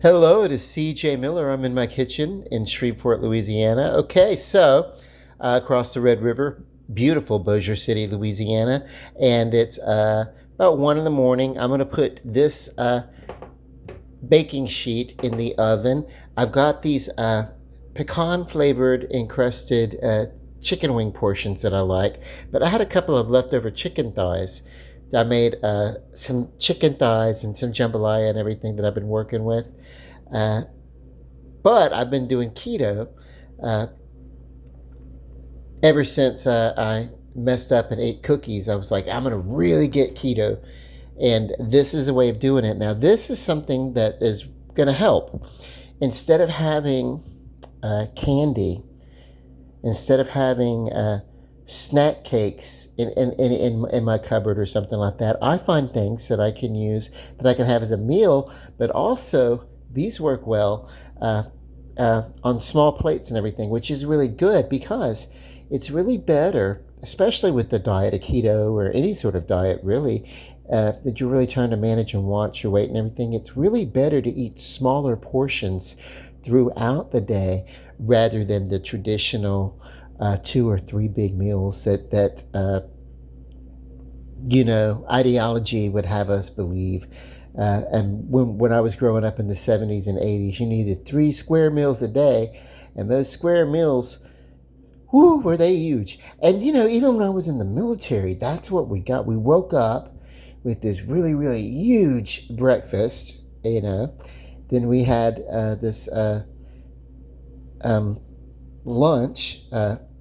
Hello, it is CJ Miller. I'm in my kitchen in Shreveport, Louisiana. Okay, so across the Red River, beautiful Bossier City, Louisiana, and it's about 1 in the morning. I'm going to put this baking sheet in the oven. I've got these pecan flavored encrusted chicken wing portions that I like, but I had a couple of leftover chicken thighs. I made some chicken thighs and some jambalaya and everything that I've been working with. Uh, but I've been doing keto uh, ever since I messed up and ate cookies. I was like, I'm going to really get keto. And this is a way of doing it. Now, this is something that is going to help. Instead of having candy, instead of having snack cakes in my cupboard or something like that, I find things that I can use that I can have as a meal, but also these work well on small plates and everything, which is really good because it's really better, especially with the diet of keto or any sort of diet really, that you're really trying to manage and watch your weight and everything. It's really better to eat smaller portions throughout the day rather than the traditional two or three big meals that ideology would have us believe. And when I was growing up in the 70s and 80s, you needed 3 square meals a day, and those square meals, whoo, were they huge. And even when I was in the military, that's what we got. We woke up with this really, really huge breakfast. Then we had this lunch.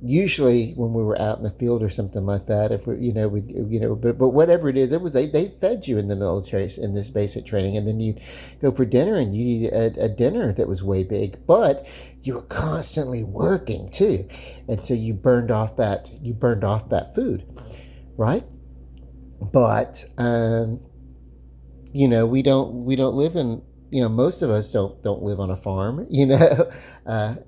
Usually when we were out in the field or something like that, if but whatever it is, it was they fed you in the military in this basic training, and then you'd go for dinner and you eat a dinner that was way big, but you were constantly working too, and so you burned off that food, right? But we don't live in, most of us don't live on a farm, when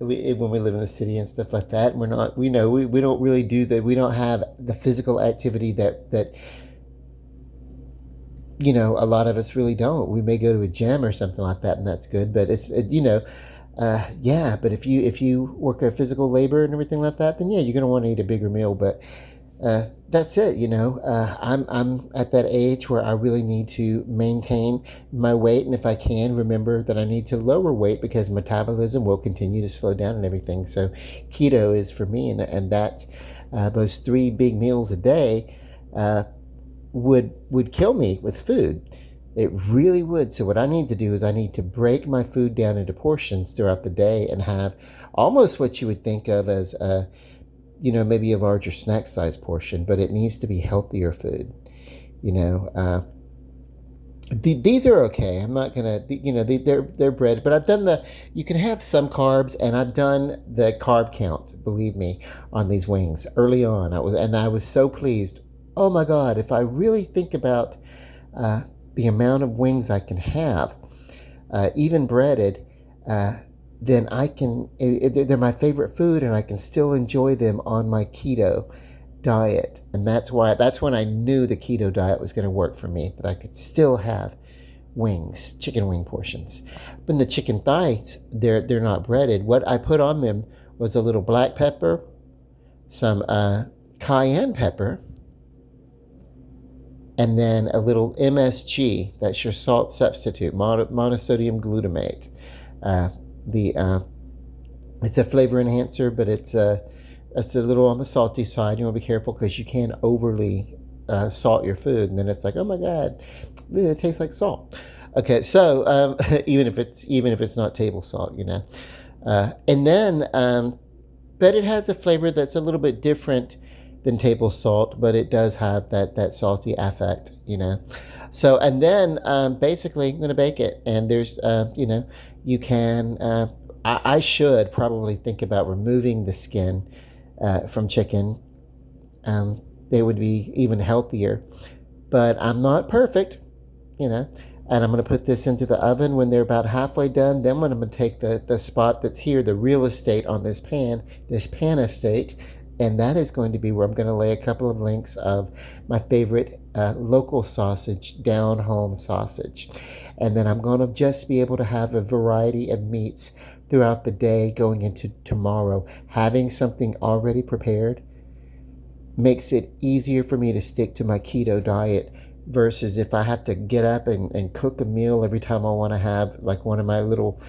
we live in the city and stuff like that. And we're not, we don't really do that. We don't have the physical activity that a lot of us really don't. We may go to a gym or something like that, and that's good. But yeah. But if you work a physical labor and everything like that, then yeah, you're gonna want to eat a bigger meal. But that's it. I'm at that age where I really need to maintain my weight, and if I can, remember that I need to lower weight because metabolism will continue to slow down and everything. So, keto is for me, and that those 3 big meals a day would kill me with food. It really would. So what I need to do is I need to break my food down into portions throughout the day and have almost what you would think of as maybe a larger snack size portion, but it needs to be healthier food. These are okay. I'm not gonna, they're bread, but I've done you can have some carbs, and I've done the carb count, believe me, on these wings early on. I was so pleased. Oh my God, if I really think about the amount of wings I can have, even breaded, then they're my favorite food, and I can still enjoy them on my keto diet. And that's when I knew the keto diet was going to work for me, that I could still have wings, chicken wing portions. But the chicken thighs, they're not breaded. What I put on them was a little black pepper, some cayenne pepper, and then a little MSG. That's your salt substitute, monosodium glutamate. It's a flavor enhancer, but it's a little on the salty side. You want to be careful because you can overly salt your food, and then it's like, oh my God, it tastes like salt. Okay, so even if it's not table salt, and then but it has a flavor that's a little bit different than table salt, but it does have that salty affect. So, and then basically I'm going to bake it, and there's you can. I should probably think about removing the skin from chicken. They would be even healthier, but I'm not perfect, And I'm going to put this into the oven when they're about halfway done. Then I'm going to take the spot that's here, the real estate on this pan estate, and that is going to be where I'm going to lay a couple of links of my favorite local sausage, down home sausage. And then I'm going to just be able to have a variety of meats throughout the day going into tomorrow. Having something already prepared makes it easier for me to stick to my keto diet versus if I have to get up and cook a meal every time I want to have like one of my little,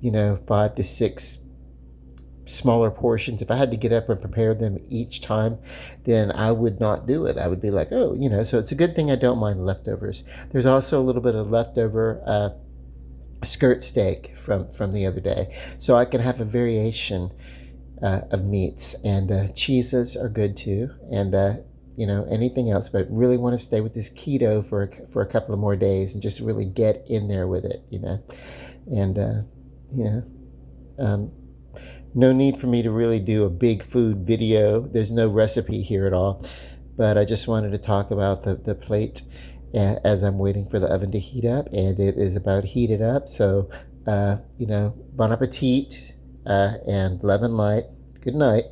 5 to 6 smaller portions. If I had to get up and prepare them each time, then I would not do it. I would be like, oh, so it's a good thing I don't mind leftovers. There's also a little bit of leftover skirt steak from the other day, so I can have a variation of meats, and cheeses are good too, and anything else. But really want to stay with this keto for a couple of more days and just really get in there with it, and you know. No need for me to really do a big food video. There's no recipe here at all, but I just wanted to talk about the plate as I'm waiting for the oven to heat up, and it is about heated up. So, bon appetit, and love and light. Good night.